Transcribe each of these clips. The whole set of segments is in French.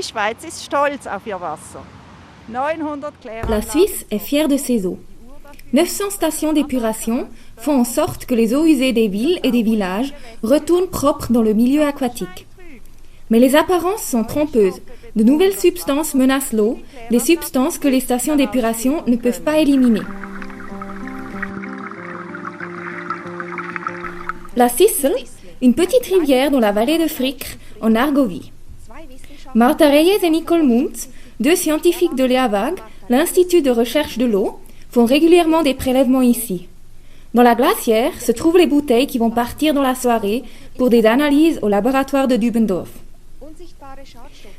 Die Schweiz ist stolz auf ihr Wasser. 900 La Suisse est fière de ses eaux. 900 stations d'épuration font en sorte que les eaux usées des villes et des villages retournent propres dans le milieu aquatique. Mais les apparences sont trompeuses. De nouvelles substances menacent l'eau, des substances que les stations d'épuration ne peuvent pas éliminer. La Sissel, une petite rivière dans la vallée de Frickr, en Argovie. Martha Reyes et Nicole Muntz, deux scientifiques de l'EAWAG, l'Institut de recherche de l'eau, font régulièrement des prélèvements ici. Dans la glacière se trouvent les bouteilles qui vont partir dans la soirée pour des analyses au laboratoire de Dübendorf.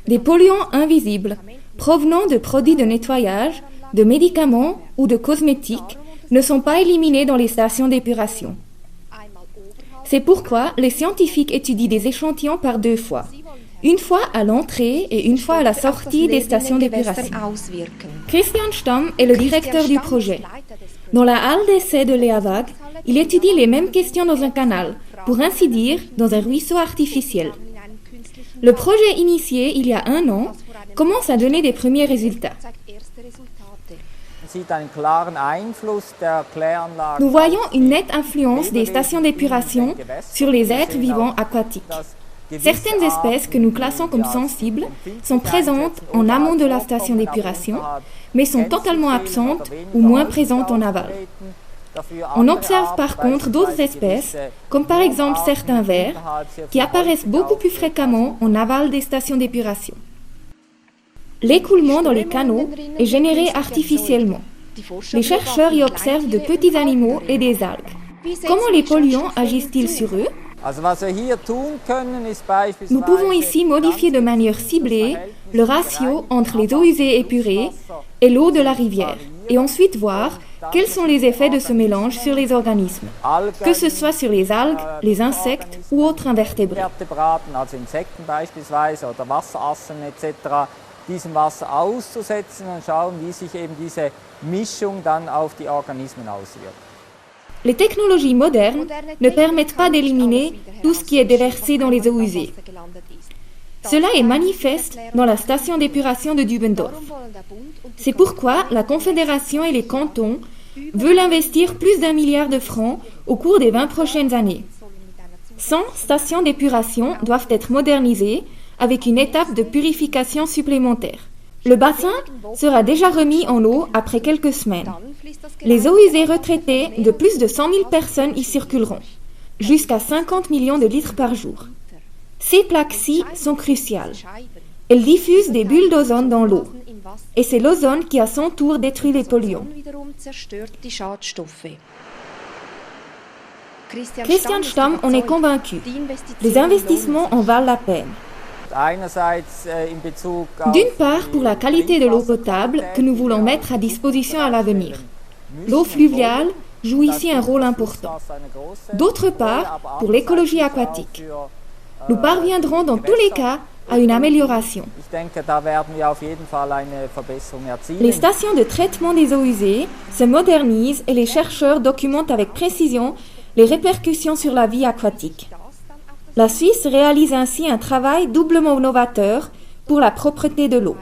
Des polluants invisibles, provenant de produits de nettoyage, de médicaments ou de cosmétiques, ne sont pas éliminés dans les stations d'épuration. C'est pourquoi les scientifiques étudient des échantillons par 2 fois. Une fois à l'entrée et une fois à la sortie des stations d'épuration. Christian Stamm est le directeur du projet. Dans la halle d'essai de l'EAWAG, il étudie les mêmes questions dans un canal, pour ainsi dire, dans un ruisseau artificiel. Le projet initié il y a 1 an commence à donner des premiers résultats. Nous voyons une nette influence des stations d'épuration sur les êtres vivants aquatiques. Certaines espèces que nous classons comme sensibles sont présentes en amont de la station d'épuration, mais sont totalement absentes ou moins présentes en aval. On observe par contre d'autres espèces, comme par exemple certains vers, qui apparaissent beaucoup plus fréquemment en aval des stations d'épuration. L'écoulement dans les canaux est généré artificiellement. Les chercheurs y observent de petits animaux et des algues. Comment les polluants agissent-ils sur eux ? Nous pouvons ici modifier de manière ciblée le ratio entre les eaux usées épurées et l'eau de la rivière, et ensuite voir quels sont les effets de ce mélange sur les organismes, que ce soit sur les algues, les insectes ou autres invertébrés. Diesem Wasser auszusetzen und schauen, wie sich eben diese Mischung dann auf die Organismen auswirkt. Les technologies modernes ne permettent pas d'éliminer tout ce qui est déversé dans les eaux usées. Cela est manifeste dans la station d'épuration de Dübendorf. C'est pourquoi la Confédération et les cantons veulent investir plus d'1 milliard de francs au cours des 20 prochaines années. 100 stations d'épuration doivent être modernisées avec une étape de purification supplémentaire. Le bassin sera déjà remis en eau après quelques semaines. Les eaux usées retraitées de plus de 100 000 personnes y circuleront, jusqu'à 50 millions de litres par jour. Ces plaques-ci sont cruciales. Elles diffusent des bulles d'ozone dans l'eau. Et c'est l'ozone qui à son tour détruit les polluants. Christian Stamm en est convaincu. Les investissements en valent la peine. D'une part, pour la qualité de l'eau potable que nous voulons mettre à disposition à l'avenir. L'eau fluviale joue ici un rôle important. D'autre part, pour l'écologie aquatique. Nous parviendrons dans tous les cas à une amélioration. Les stations de traitement des eaux usées se modernisent et les chercheurs documentent avec précision les répercussions sur la vie aquatique. La Suisse réalise ainsi un travail doublement novateur pour la propreté de l'eau.